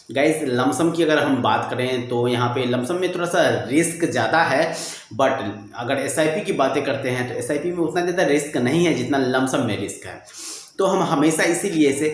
Guys lump sum की अगर हम बात करें तो यहाँ पे लमसम में थोड़ा सा रिस्क ज़्यादा है, बट अगर एसआईपी की बातें करते हैं तो एसआईपी में उतना ज़्यादा रिस्क नहीं है जितना लमसम में रिस्क है। तो हम हमेशा इसीलिए से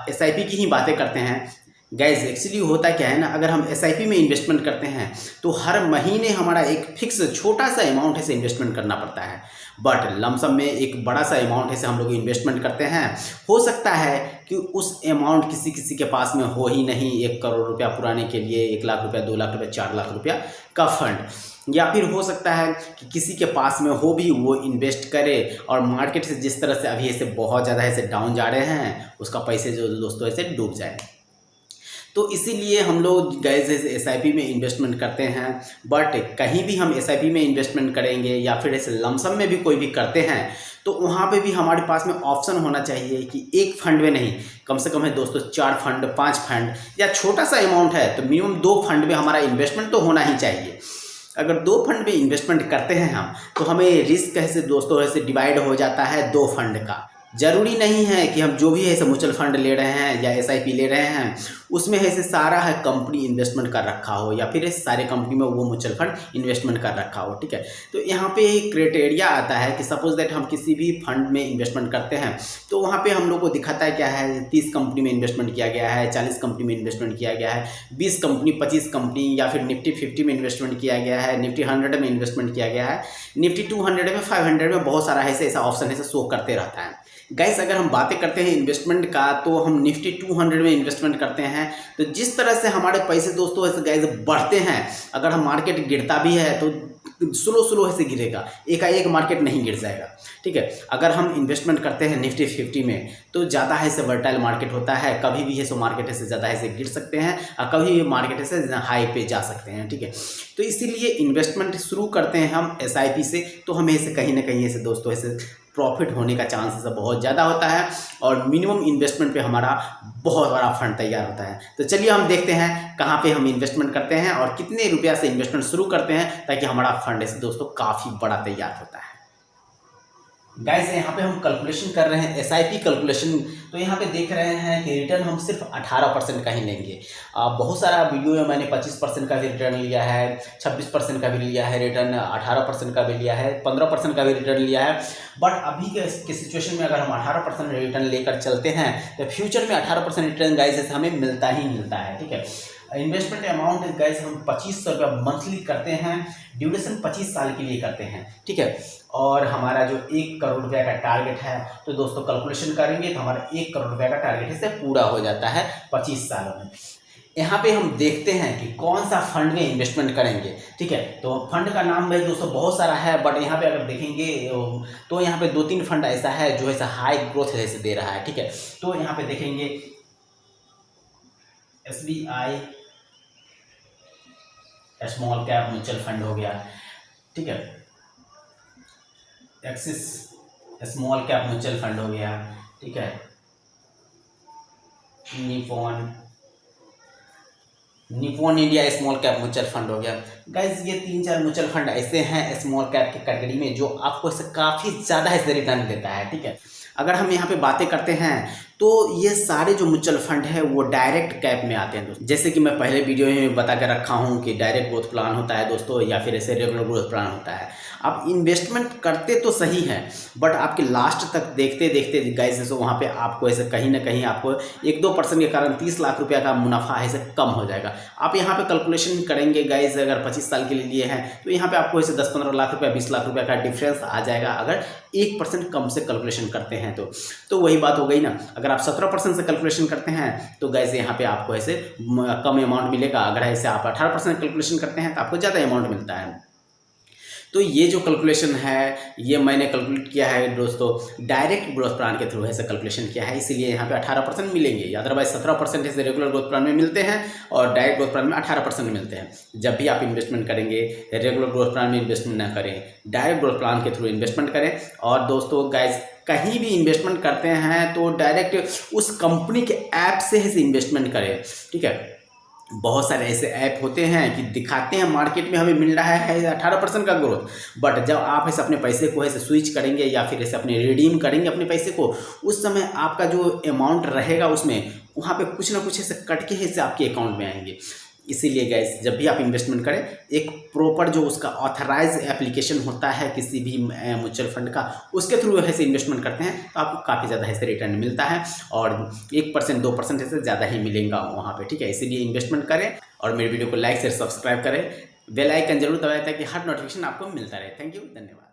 एसआईपी की ही बातें करते हैं। गाइस एक्चुअली होता क्या है ना, अगर हम एसआईपी में इन्वेस्टमेंट करते हैं तो हर महीने हमारा एक फिक्स छोटा सा अमाउंट है से इन्वेस्टमेंट करना पड़ता है, बट लमसम में एक बड़ा सा अमाउंट है से हम लोग इन्वेस्टमेंट करते हैं। हो सकता है कि उस अमाउंट किसी किसी के पास में हो ही नहीं, 1 करोड़ रुपया पुराने के लिए 1 लाख रुपया, 2 लाख रुपया, 4 लाख रुपया का फंड, या फिर हो सकता है कि किसी के पास में हो भी वो इन्वेस्ट करे और मार्केट से जिस तरह से अभी ऐसे बहुत ज़्यादा ऐसे डाउन जा रहे हैं उसका पैसे जो दोस्तों ऐसे डूब जाए। तो इसीलिए हम लोग गैस एसआईपी में इन्वेस्टमेंट करते हैं। बट कहीं भी हम एसआईपी में इन्वेस्टमेंट करेंगे या फिर ऐसे लमसम में भी कोई भी करते हैं तो वहाँ पे भी हमारे पास में ऑप्शन होना चाहिए कि एक फंड में नहीं, कम से कम है दोस्तों 4 फंड, 5 फंड, या छोटा सा अमाउंट है तो मिनिमम 2 फंड में हमारा इन्वेस्टमेंट तो होना ही चाहिए। अगर 2 फंड में इन्वेस्टमेंट करते हैं हम तो हमें रिस्क ऐसे दोस्तों ऐसे डिवाइड हो जाता है 2 फंड का। ज़रूरी नहीं है कि हम जो भी है म्यूचुअल फंड ले रहे हैं या एसआईपी ले रहे हैं उसमें ऐसे सारा है कंपनी इन्वेस्टमेंट कर रखा हो या फिर सारे कंपनी में वो म्यूचुअल फंड इन्वेस्टमेंट कर रखा हो, ठीक है। तो यहाँ पे एक क्राइटेरिया आता है कि सपोज दैट हम किसी भी फंड में इन्वेस्टमेंट करते हैं तो वहाँ पे हम लोग को दिखाता है क्या है, 30 कंपनी में इन्वेस्टमेंट किया गया है, 40 कंपनी में इन्वेस्टमेंट किया गया है, 20 कंपनी, 25 कंपनी, या फिर निफ्टी 50 में इन्वेस्टमेंट किया गया है, निफ्टी 100 में इन्वेस्टमेंट किया गया है, निफ्टी 200 में, 500 में, बहुत सारा ऐसा ऑप्शन ऐसे शो करते रहता है। गाइस अगर हम बातें करते हैं इन्वेस्टमेंट का तो हम निफ्टी 200 में इन्वेस्टमेंट करते हैं तो जिस तरह से हमारे पैसे दोस्तों ऐसे गाइस बढ़ते हैं, अगर हम मार्केट गिरता भी है तो स्लो ऐसे गिरेगा, एकाएक मार्केट नहीं गिर जाएगा, ठीक है। अगर हम इन्वेस्टमेंट करते हैं निफ्टी 50 में तो ज़्यादा ऐसे वर्टाइल मार्केट होता है, कभी भी ऐसे मार्केट से ज़्यादा ऐसे गिर सकते हैं और कभी भी मार्केट से हाई पे जा सकते हैं, ठीक है। तो इसीलिए इन्वेस्टमेंट शुरू करते हैं हम एसआईपी से तो हमें ऐसे कहीं ना कहीं ऐसे दोस्तों ऐसे प्रॉफिट होने का चांसेस बहुत ज़्यादा होता है और मिनिमम इन्वेस्टमेंट पे हमारा बहुत बड़ा फंड तैयार होता है। तो चलिए हम देखते हैं कहाँ पे हम इन्वेस्टमेंट करते हैं और कितने रुपया से इन्वेस्टमेंट शुरू करते हैं ताकि हमारा फंड ऐसे दोस्तों काफ़ी बड़ा तैयार होता है। गाइस यहाँ पे हम कैलकुलेशन कर रहे हैं एसआईपी कैलकुलेशन, तो यहाँ पे देख रहे हैं कि रिटर्न हम सिर्फ 18% का ही लेंगे। बहुत सारा वीडियो में मैंने 25% का भी रिटर्न लिया है, 26% का भी लिया है रिटर्न, 18% का भी लिया है, 15% का भी रिटर्न लिया है। बट अभी के सिचुएशन में अगर हम 18% रिटर्न लेकर चलते हैं तो फ्यूचर में 18% रिटर्न गाइस हमें मिलता ही मिलता है, ठीक है। इन्वेस्टमेंट अमाउंट गाइस हम 2500 रुपया मंथली करते हैं, ड्यूरेशन 25 साल के लिए करते हैं, ठीक है। और हमारा जो 1 करोड़ रुपया का टारगेट है तो दोस्तों कैलकुलेशन करेंगे तो हमारा 1 करोड़ रुपया का टारगेट इससे पूरा हो जाता है 25 सालों में। यहाँ पे हम देखते हैं कि कौन सा फंड में इन्वेस्टमेंट करेंगे, ठीक है। तो फंड का नाम भाई दोस्तों बहुत सारा है, बट यहाँ पे अगर देखेंगे तो यहाँ पे 2-3 फंड ऐसा है जो ऐसा हाई ग्रोथ ऐसे दे रहा है, ठीक है। तो यहाँ पे देखेंगे SBI small cap mutual fund हो गया, ठीक है। Axis small cap mutual fund हो गया, ठीक है। Nippon India small cap mutual fund हो गया। गाइस ये 3-4 म्यूचुअल फंड ऐसे हैं स्मॉल कैप की कैटेगरी में जो आपको इससे काफ़ी ज़्यादा ऐसे रिटर्न देता है, ठीक है। अगर हम यहाँ पे बातें करते हैं तो ये सारे जो म्यूचुअल फंड है वो डायरेक्ट कैप में आते हैं दोस्तों। जैसे कि मैं पहले वीडियो में बता कर रखा हूँ कि डायरेक्ट ग्रोथ प्लान होता है दोस्तों या फिर ऐसे रेगुलर ग्रोथ प्लान होता है। आप इन्वेस्टमेंट करते तो सही है बट आपके लास्ट तक देखते देखते गाइस तो वहाँ पे आपको ऐसे कहीं ना कहीं आपको 1-2% के कारण 30 लाख रुपया का मुनाफा ऐसे कम हो जाएगा। आप यहाँ पे कैलकुलेशन करेंगे गाइस, अगर 25 साल के लिए हैं तो यहाँ पे आपको ऐसे 10-15 लाख रुपया, 20 लाख रुपया का डिफरेंस आ जाएगा अगर 1% कम से कैलकुलेशन करते हैं तो वही बात हो गई ना। अगर आप 17% से कैलकुलेशन करते हैं तो गाइस यहाँ पे आपको ऐसे कम अमाउंट मिलेगा, अगर ऐसे आप 18% कैलकुलेशन करते हैं तो आपको ज़्यादा अमाउंट मिलता है। तो ये जो कैलकुलेशन है ये मैंने कैलकुलेट किया है दोस्तों डायरेक्ट ग्रोथ प्लान के थ्रू ऐसे कैलकुलेशन किया है, इसीलिए यहाँ पे 18% मिलेंगे। अदरवाइज 17% ऐसे रेगुलर ग्रोथ प्लान में मिलते हैं और डायरेक्ट ग्रोथ प्लान में 18% मिलते हैं। जब भी आप इन्वेस्टमेंट करेंगे रेगुलर ग्रोथ प्लान में इन्वेस्टमेंट ना करें, डायरेक्ट ग्रोथ प्लान के थ्रू इन्वेस्टमेंट करें। और दोस्तों गाइस कहीं भी इन्वेस्टमेंट करते हैं तो डायरेक्ट उस कंपनी के ऐप से ही इन्वेस्टमेंट करें, ठीक है। बहुत सारे ऐसे ऐप होते हैं कि दिखाते हैं मार्केट में हमें मिल रहा है 18% का ग्रोथ, बट जब आप ऐसे अपने पैसे को ऐसे स्विच करेंगे या फिर ऐसे अपने रिडीम करेंगे अपने पैसे को, उस समय आपका जो अमाउंट रहेगा उसमें वहाँ पे कुछ ना कुछ ऐसे कट के ऐसे आपके अकाउंट में आएंगे। इसीलिए गाइस, जब भी आप इन्वेस्टमेंट करें, एक प्रॉपर जो उसका ऑथराइज एप्लीकेशन होता है किसी भी म्यूचुअल फंड का, उसके थ्रू ऐसे इन्वेस्टमेंट करते हैं तो आपको काफ़ी ज़्यादा ऐसे रिटर्न मिलता है, और 1% 2% ऐसे ज़्यादा ही मिलेगा वहाँ पे, ठीक है। इसीलिए इन्वेस्टमेंट करें और मेरे वीडियो को लाइक शेयर सब्सक्राइब करें, बेल आइकन जरूर दबाएं ताकि हर नोटिफिकेशन आपको मिलता रहे। थैंक यू, धन्यवाद।